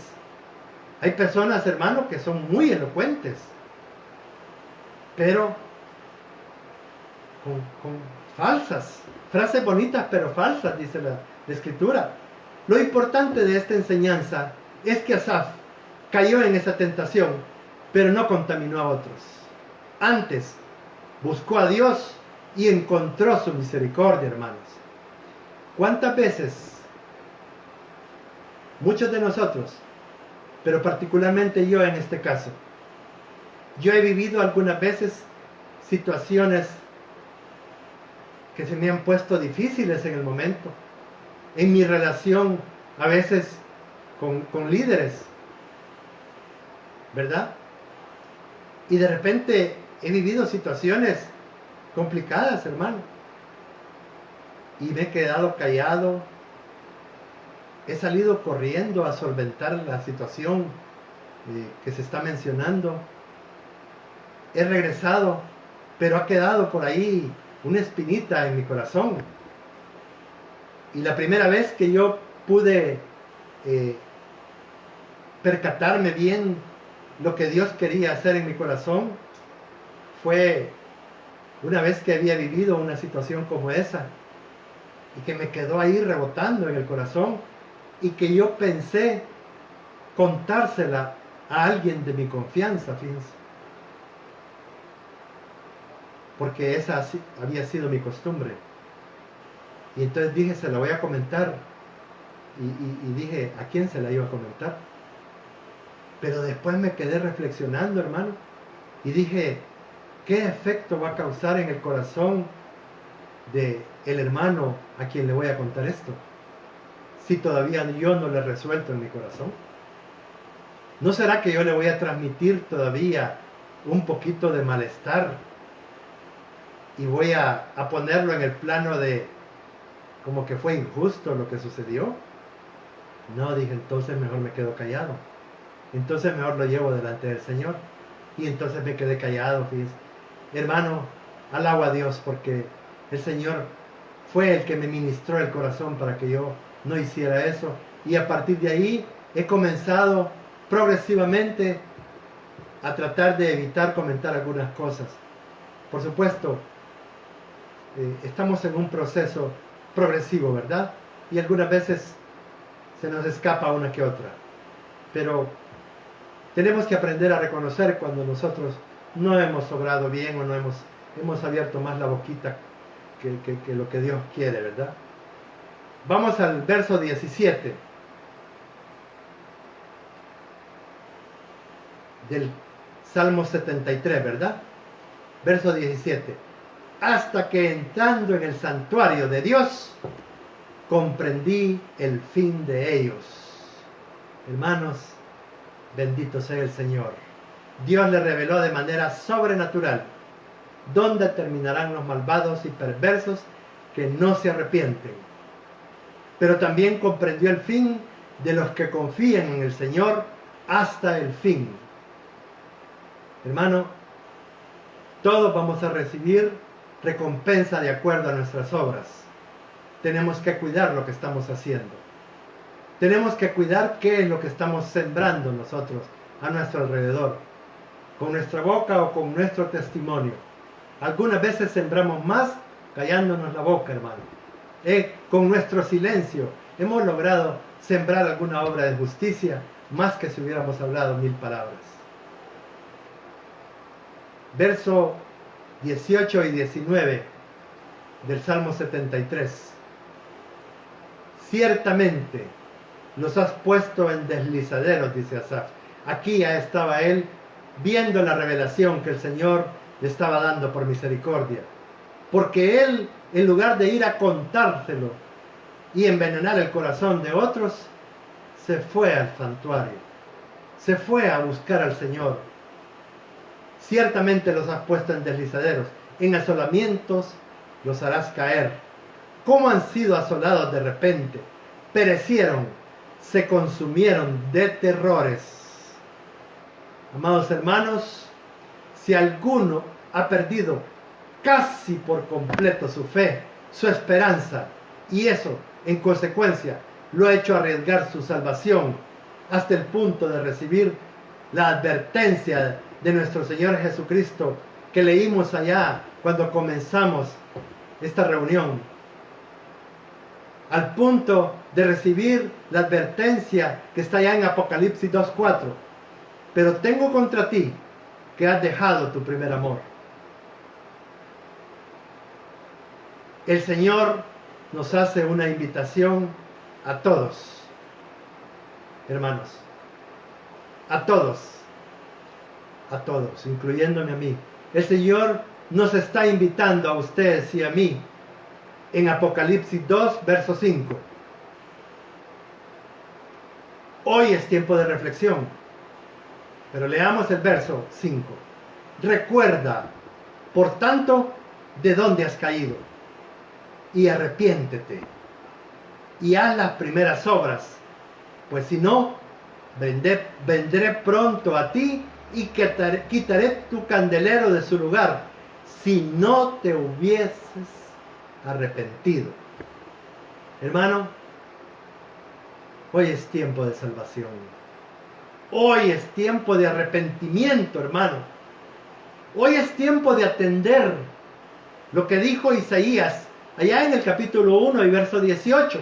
hay personas, hermanos, que son muy elocuentes, pero con falsas, frases bonitas pero falsas, dice de escritura. Lo importante de esta enseñanza es que Asaf cayó en esa tentación, pero no contaminó a otros. Antes, buscó a Dios y encontró su misericordia, hermanos. ¿Cuántas veces muchos de nosotros, pero particularmente yo en este caso, yo he vivido algunas veces situaciones que se me han puesto difíciles en el momento, en mi relación a veces con líderes, ¿verdad? Y de repente he vivido situaciones complicadas, hermano, y me he quedado callado, he salido corriendo a solventar la situación que se está mencionando, he regresado, pero ha quedado por ahí una espinita en mi corazón. Y la primera vez que yo pude percatarme bien lo que Dios quería hacer en mi corazón fue una vez que había vivido una situación como esa y que me quedó ahí rebotando en el corazón y que yo pensé contársela a alguien de mi confianza, fíjense, porque esa había sido mi costumbre. Y entonces dije, se la voy a comentar. Y dije, ¿a quién se la iba a comentar? Pero después me quedé reflexionando, hermano, y dije, ¿qué efecto va a causar en el corazón del hermano a quien le voy a contar esto? Si todavía yo no le he resuelto en mi corazón. ¿No será que yo le voy a transmitir todavía un poquito de malestar? Y voy a ponerlo en el plano de como que fue injusto lo que sucedió. No, dije, entonces mejor me quedo callado. Entonces mejor lo llevo delante del Señor. Y entonces me quedé callado, fíjense. Hermano, alabo a Dios porque el Señor fue el que me ministró el corazón para que yo no hiciera eso. Y a partir de ahí he comenzado progresivamente a tratar de evitar comentar algunas cosas. Por supuesto, estamos en un proceso progresivo, ¿verdad? Y algunas veces se nos escapa una que otra. Pero tenemos que aprender a reconocer cuando nosotros no hemos obrado bien o no hemos abierto más la boquita que lo que Dios quiere, ¿verdad? Vamos al verso 17 del Salmo 73, ¿verdad? Verso 17. Hasta que entrando en el santuario de Dios, comprendí el fin de ellos. Hermanos, bendito sea el Señor. Dios le reveló de manera sobrenatural dónde terminarán los malvados y perversos que no se arrepienten. Pero también comprendió el fin de los que confían en el Señor hasta el fin. Hermano, todos vamos a recibir recompensa de acuerdo a nuestras obras. Tenemos que cuidar lo que estamos haciendo. Tenemos que cuidar qué es lo que estamos sembrando nosotros a nuestro alrededor, con nuestra boca o con nuestro testimonio. Algunas veces sembramos más callándonos la boca, hermano. Con nuestro silencio hemos logrado sembrar alguna obra de justicia más que si hubiéramos hablado 1000 palabras. Verso 18 y 19 del Salmo 73. Ciertamente los has puesto en deslizaderos, dice Asaf. Aquí ya estaba él viendo la revelación que el Señor le estaba dando por misericordia. Porque él, en lugar de ir a contárselo y envenenar el corazón de otros, se fue al santuario. Se fue a buscar al Señor. Ciertamente los has puesto en deslizaderos. En asolamientos los harás caer. ¿Cómo han sido asolados de repente? Perecieron, se consumieron de terrores. Amados hermanos, si alguno ha perdido casi por completo su fe, su esperanza, y eso, en consecuencia, lo ha hecho arriesgar su salvación hasta el punto de recibir la advertencia de nuestro Señor Jesucristo que leímos allá cuando comenzamos esta reunión. al punto de recibir la advertencia que está ya en Apocalipsis 2:4. Pero tengo contra ti que has dejado tu primer amor. El Señor nos hace una invitación a todos, hermanos, a todos, incluyéndome a mí. El Señor nos está invitando a ustedes y a mí en Apocalipsis 2, verso 5. Hoy es tiempo de reflexión, pero leamos el verso 5. Recuerda, por tanto, de dónde has caído, y arrepiéntete, y haz las primeras obras, pues si no, vendré pronto a ti y quitaré tu candelero de su lugar, si no te hubieses arrepentido. Hermano, hoy es tiempo de salvación. Hoy es tiempo de arrepentimiento, hermano. Hoy es tiempo de atender lo que dijo Isaías allá en el capítulo 1 y verso 18.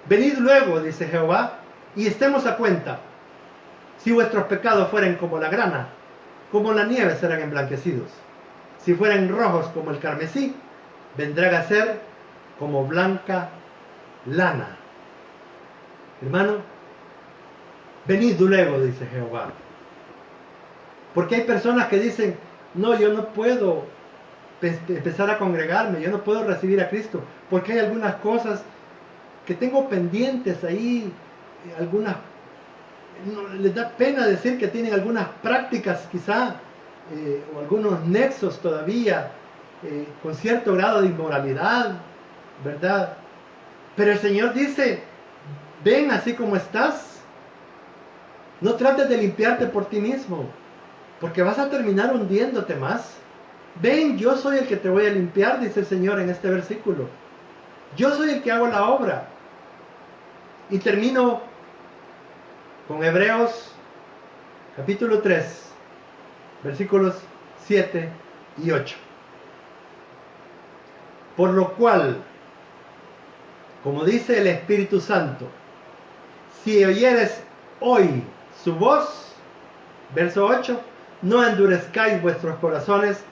Venid luego, dice Jehová, y estemos a cuenta. Si vuestros pecados fueren como la grana, como la nieve serán emblanquecidos. Si fueren rojos como el carmesí, vendrán a ser como blanca lana. Hermano, venid luego, dice Jehová. Porque hay personas que dicen, no, yo no puedo empezar a congregarme, yo no puedo recibir a Cristo, porque hay algunas cosas que tengo pendientes ahí, algunas, no, les da pena decir que tienen algunas prácticas quizá, o algunos nexos todavía, con cierto grado de inmoralidad, ¿verdad? Pero el Señor dice, ven así como estás, no trates de limpiarte por ti mismo, porque vas a terminar hundiéndote más. Ven, yo soy el que te voy a limpiar, dice el Señor en este versículo. Yo soy el que hago la obra. Y termino con Hebreos capítulo 3, versículos 7 y 8. Por lo cual, como dice el Espíritu Santo, si oyeres hoy su voz, verso 8, no endurezcáis vuestros corazones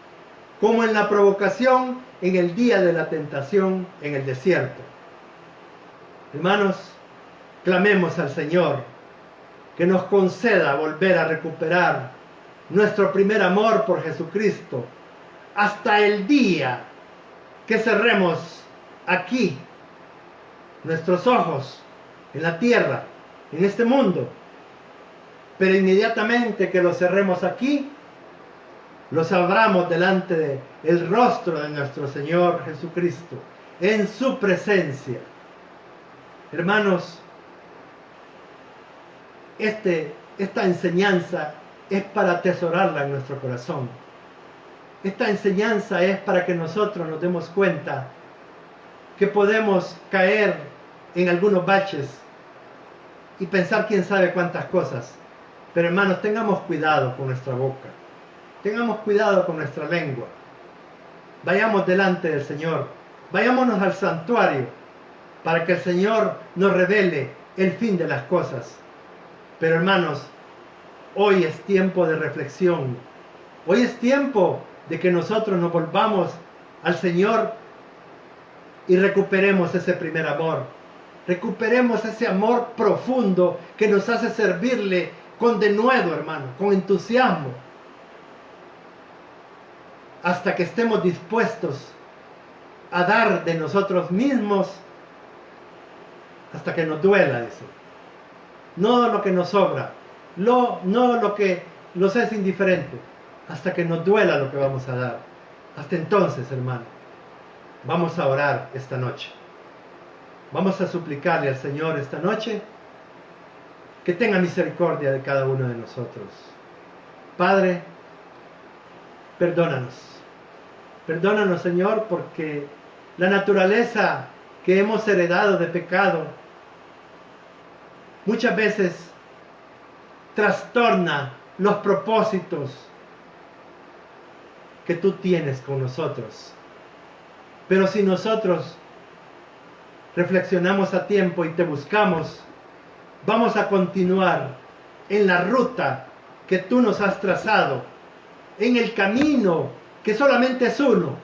como en la provocación en el día de la tentación en el desierto. Hermanos, clamemos al Señor que nos conceda volver a recuperar nuestro primer amor por Jesucristo hasta el día que cerremos aquí nuestros ojos en la tierra, en este mundo. Pero inmediatamente que los cerremos aquí, los abramos delante del rostro de nuestro Señor Jesucristo, en su presencia. Hermanos, esta enseñanza es para atesorarla en nuestro corazón. Esta enseñanza es para que nosotros nos demos cuenta que podemos caer en algunos baches y pensar quién sabe cuántas cosas. Pero hermanos, tengamos cuidado con nuestra boca. Tengamos cuidado con nuestra lengua. Vayamos delante del Señor. Vayámonos al santuario para que el Señor nos revele el fin de las cosas. Pero hermanos, hoy es tiempo de reflexión. Hoy es tiempo de que nosotros nos volvamos al Señor y recuperemos ese primer amor. Recuperemos ese amor profundo que nos hace servirle con denuedo, hermano, con entusiasmo. Hasta que estemos dispuestos a dar de nosotros mismos hasta que nos duela eso. No lo que nos sobra, no lo que nos es indiferente, hasta que nos duela lo que vamos a dar. Hasta entonces, hermano, vamos a orar esta noche. Vamos a suplicarle al Señor esta noche que tenga misericordia de cada uno de nosotros. Padre, perdónanos. Perdónanos, Señor, porque la naturaleza que hemos heredado de pecado muchas veces trastorna los propósitos que tú tienes con nosotros. Pero si nosotros reflexionamos a tiempo y te buscamos, vamos a continuar en la ruta que tú nos has trazado, en el camino que solamente es uno,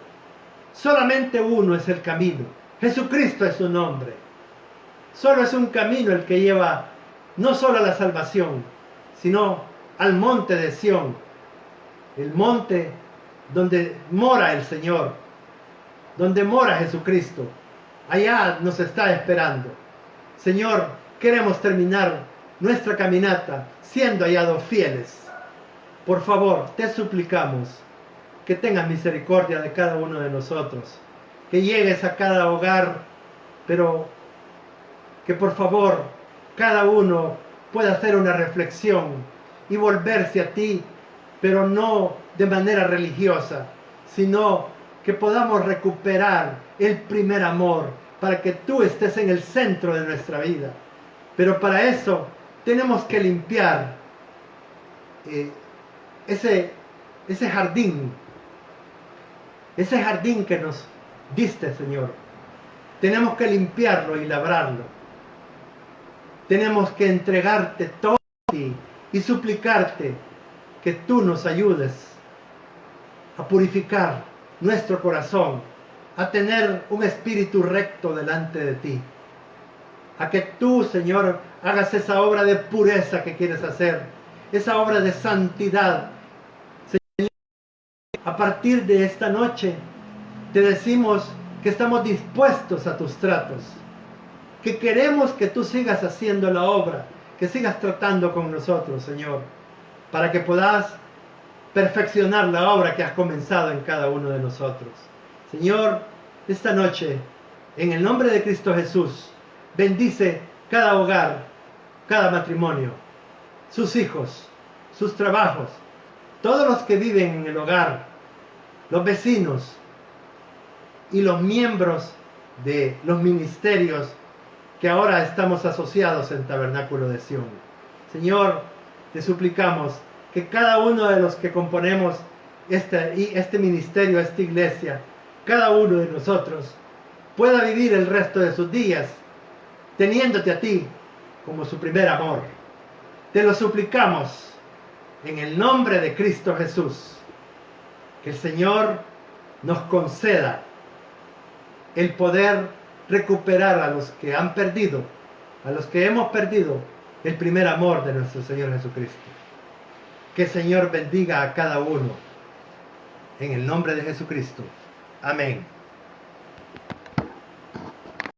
solamente uno es el camino. Jesucristo es su nombre. Solo es un camino el que lleva no solo a la salvación, sino al monte de Sión, el monte donde mora el Señor, donde mora Jesucristo. Allá nos está esperando. Señor, queremos terminar nuestra caminata siendo hallados fieles. Por favor, te suplicamos que tengas misericordia de cada uno de nosotros, que llegues a cada hogar, pero que por favor cada uno pueda hacer una reflexión y volverse a ti, pero no de manera religiosa, sino que podamos recuperar el primer amor para que tú estés en el centro de nuestra vida. Pero para eso tenemos que limpiar ese jardín que nos diste, Señor. Tenemos que limpiarlo y labrarlo. Tenemos que entregarte todo a ti y suplicarte que tú nos ayudes a purificar nuestro corazón, a tener un espíritu recto delante de ti, a que tú, Señor, hagas esa obra de pureza que quieres hacer, esa obra de santidad. Señor, a partir de esta noche te decimos que estamos dispuestos a tus tratos, que queremos que tú sigas haciendo la obra, que sigas tratando con nosotros, Señor, para que puedas perfeccionar la obra que has comenzado en cada uno de nosotros. Señor, esta noche, en el nombre de Cristo Jesús, bendice cada hogar, cada matrimonio, sus hijos, sus trabajos, todos los que viven en el hogar, los vecinos y los miembros de los ministerios que ahora estamos asociados en Tabernáculo de Sión. Señor, te suplicamos que cada uno de los que componemos este ministerio, esta iglesia, cada uno de nosotros, pueda vivir el resto de sus días teniéndote a ti como su primer amor. Te lo suplicamos en el nombre de Cristo Jesús. Que el Señor nos conceda el poder recuperar a los que han perdido, a los que hemos perdido el primer amor de nuestro Señor Jesucristo. Que el Señor bendiga a cada uno en el nombre de Jesucristo. Amén.